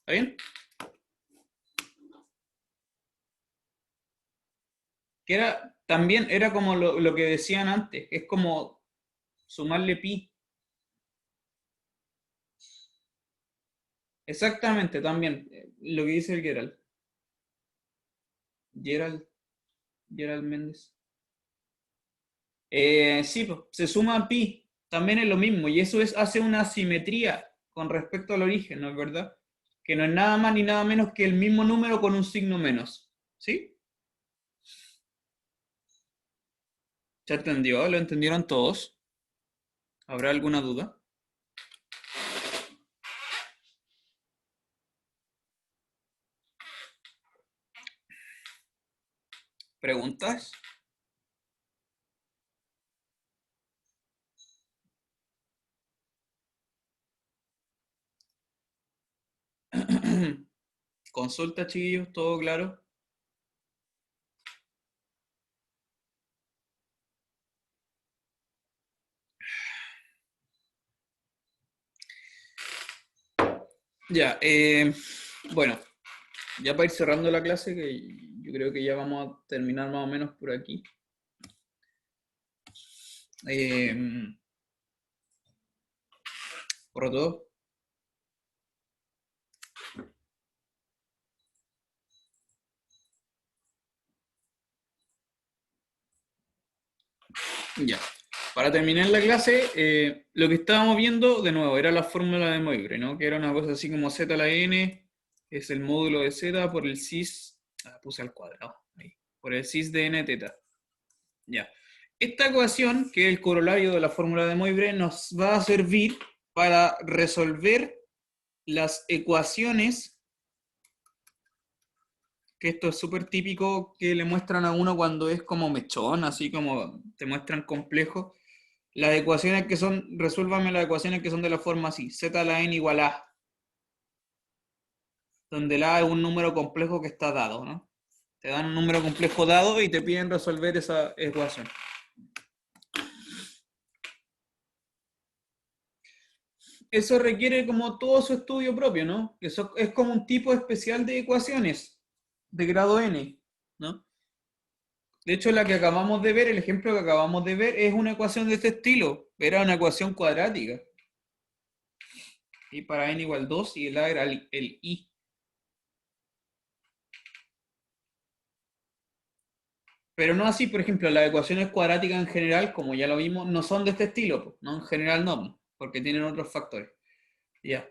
¿Está bien? Que era, también era como lo que decían antes, es como sumarle pi. Exactamente, también, lo que dice el Gerald. Gerald, Gerald Méndez. Sí, pues, se suma pi, también es lo mismo, y eso hace una simetría con respecto al origen, ¿no es verdad? Que no es nada más ni nada menos que el mismo número con un signo menos, ¿sí? ¿Se entendió? ¿Lo entendieron todos? ¿Habrá alguna duda? ¿Preguntas? Consulta, chiquillos, ¿todo claro? Ya, bueno, ya para ir cerrando la clase, que yo creo que ya vamos a terminar más o menos por aquí. Eh, por todo. Ya. Para terminar la clase, lo que estábamos viendo de nuevo era la fórmula de Moivre, ¿no? Que era una cosa así como z a la n es el módulo de z por el cis, puse al cuadrado, ahí, por el cis de n teta. Ya. Esta ecuación, que es el corolario de la fórmula de Moivre, nos va a servir para resolver las ecuaciones, que esto es súper típico que le muestran a uno cuando es como mechón, así como te muestran complejo. Las ecuaciones que son, resuélvame las ecuaciones que son de la forma así, z a la n igual a, donde la a es un número complejo que está dado, ¿no? Te dan un número complejo dado y te piden resolver esa ecuación. Eso requiere como todo su estudio propio, ¿no? Eso es como un tipo especial de ecuaciones de grado n, ¿no? De hecho, la que acabamos de ver, el ejemplo que acabamos de ver, es una ecuación de este estilo. Era una ecuación cuadrática. Y para n igual 2 y el a era el i. Pero no así, por ejemplo, las ecuaciones cuadráticas en general, como ya lo vimos, no son de este estilo, ¿no? En general no, porque tienen otros factores. Ya.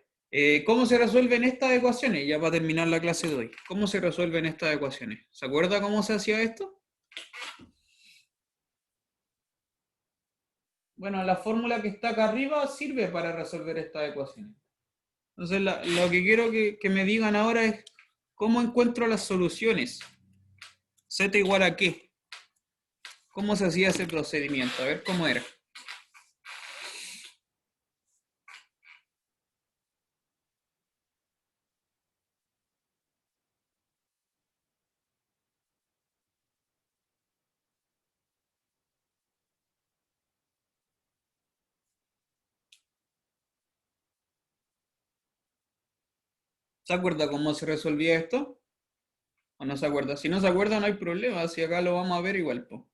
¿Cómo se resuelven estas ecuaciones? Ya para terminar la clase de hoy. ¿Cómo se resuelven estas ecuaciones? ¿Se acuerda cómo se hacía esto? Bueno, la fórmula que está acá arriba sirve para resolver estas ecuaciones. Entonces, lo que quiero que me digan ahora es cómo encuentro las soluciones. ¿Z igual a qué? ¿Cómo se hacía ese procedimiento? A ver cómo era. ¿Se acuerda cómo se resolvía esto? ¿O no se acuerda? Si no se acuerda, no hay problema. Si acá lo vamos a ver igual, po.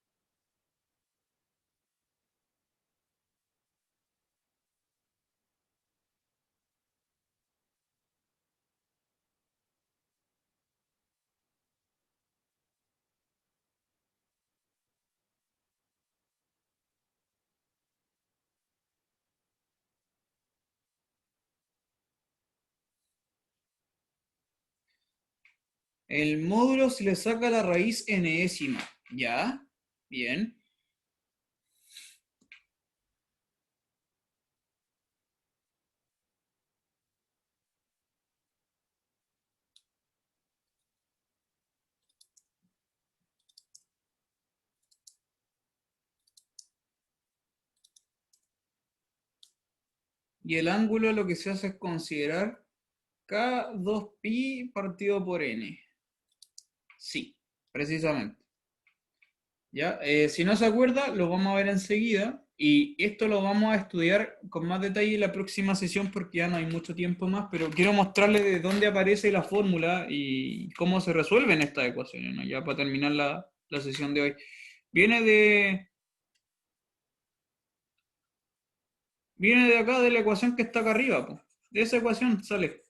El módulo se le saca la raíz enésima. ¿Ya? Bien. Y el ángulo lo que se hace es considerar K2pi partido por n. Sí, precisamente. ¿Ya? Si no se acuerda, lo vamos a ver enseguida. Y esto lo vamos a estudiar con más detalle en la próxima sesión porque ya no hay mucho tiempo más, pero quiero mostrarles de dónde aparece la fórmula y cómo se resuelven estas ecuaciones, ¿no? Ya para terminar la sesión de hoy. Viene de, viene de acá, de la ecuación que está acá arriba, po. De esa ecuación sale.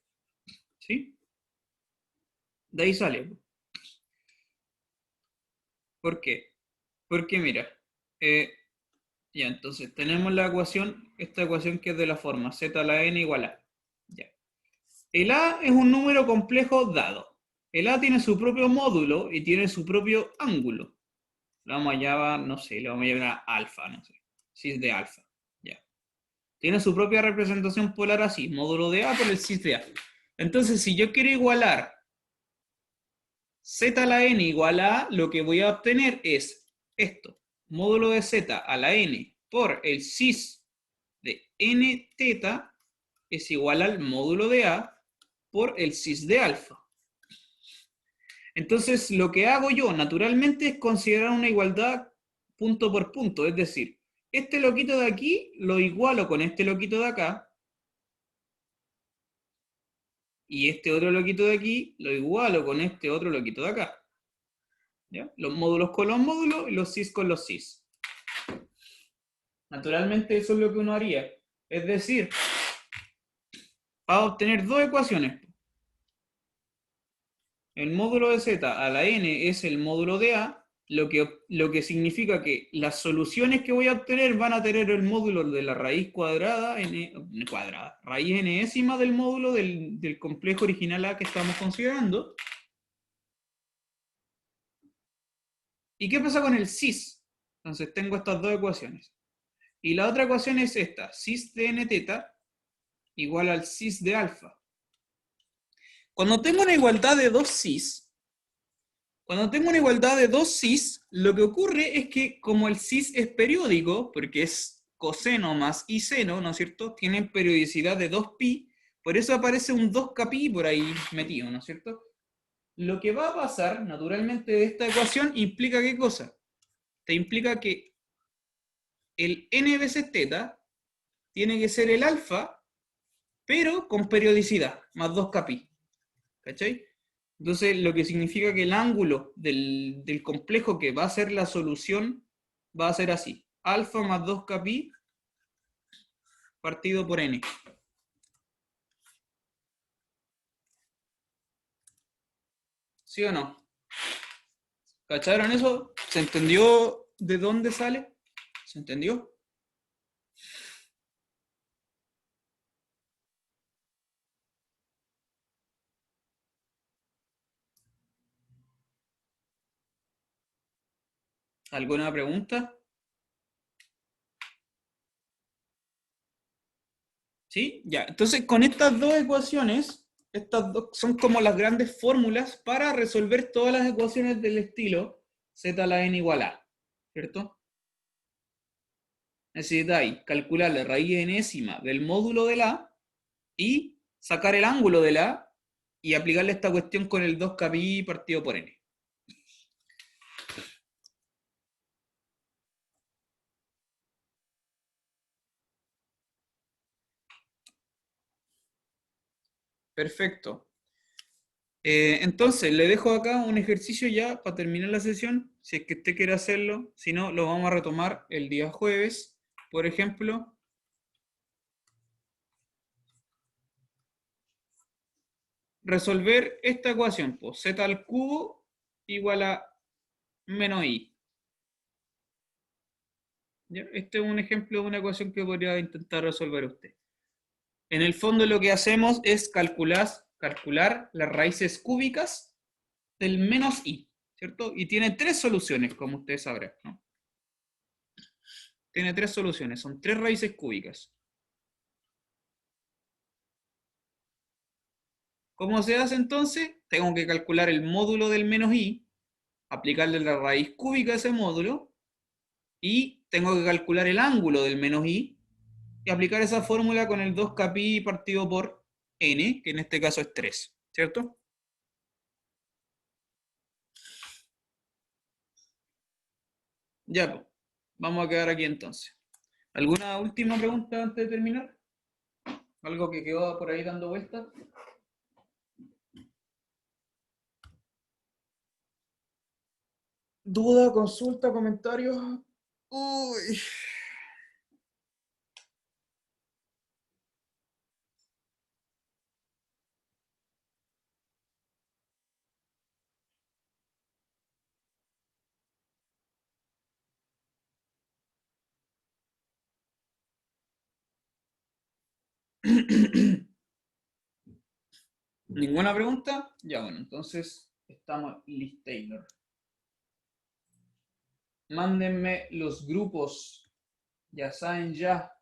¿Sí? De ahí sale, po. ¿Por qué? Porque mira, eh, ya, entonces tenemos la ecuación, esta ecuación que es de la forma z a la n igual a. Ya. El a es un número complejo dado. El a tiene su propio módulo y tiene su propio ángulo. Lo vamos a llamar, no sé, lo vamos a llamar alfa, no sé. Cis de alfa. Ya. Tiene su propia representación polar así, módulo de A por el cis de A. Entonces, si yo quiero igualar z a la n igual a, lo que voy a obtener es esto. Módulo de z a la n por el cis de n teta es igual al módulo de A por el cis de alfa. Entonces, lo que hago yo naturalmente es considerar una igualdad punto por punto, es decir, este loquito de aquí lo igualo con este loquito de acá, y este otro loquito de aquí lo igualo con este otro loquito de acá. ¿Ya? Los módulos con los módulos y los cis con los cis. Naturalmente eso es lo que uno haría. Es decir, va a obtener dos ecuaciones. El módulo de z a la n es el módulo de a, lo que significa que las soluciones que voy a obtener van a tener el módulo de la raíz cuadrada, raíz enésima del módulo del complejo original a que estamos considerando. ¿Y qué pasa con el cis? Entonces tengo estas dos ecuaciones. Y la otra ecuación es esta, cis de n teta igual al cis de alfa. Cuando tengo una igualdad de dos cis, lo que ocurre es que como el cis es periódico, porque es coseno más y seno, ¿no es cierto? Tienen periodicidad de 2pi, por eso aparece un 2kpi por ahí metido, ¿no es cierto? Lo que va a pasar, naturalmente, de esta ecuación implica ¿qué cosa? Te implica que el n veces teta tiene que ser el alfa, pero con periodicidad, más 2kpi. ¿Cachai? Entonces, lo que significa que el ángulo del complejo que va a ser la solución va a ser así. Alfa más 2kpi partido por n. ¿Sí o no? ¿Cacharon eso? ¿Se entendió de dónde sale? ¿Se entendió? ¿Alguna pregunta? ¿Sí? Ya. Entonces, con estas dos ecuaciones, estas dos son como las grandes fórmulas para resolver todas las ecuaciones del estilo z a la n igual a. ¿Cierto? Necesitáis calcular la raíz enésima del módulo de la y sacar el ángulo de la y aplicarle esta cuestión con el 2kpi partido por n. Perfecto. Entonces, le dejo acá un ejercicio ya para terminar la sesión, si es que usted quiere hacerlo. Si no, lo vamos a retomar el día jueves. Por ejemplo, resolver esta ecuación, pues z al cubo igual a menos i. ¿Ya? Este es un ejemplo de una ecuación que podría intentar resolver usted. En el fondo lo que hacemos es calcular las raíces cúbicas del menos i, ¿cierto? Y tiene tres soluciones, como ustedes sabrán, ¿no? Tiene tres soluciones, son tres raíces cúbicas. ¿Cómo se hace entonces? Tengo que calcular el módulo del menos i, aplicarle la raíz cúbica a ese módulo, y tengo que calcular el ángulo del menos i, y aplicar esa fórmula con el 2kpi partido por n, que en este caso es 3, ¿cierto? Ya, pues, vamos a quedar aquí entonces. ¿Alguna última pregunta antes de terminar? ¿Algo que quedó por ahí dando vueltas? ¿Duda, consulta, comentarios? Uy. ¿Ninguna pregunta? Ya, bueno, entonces estamos listos, Taylor. Mándenme los grupos. Ya saben ya.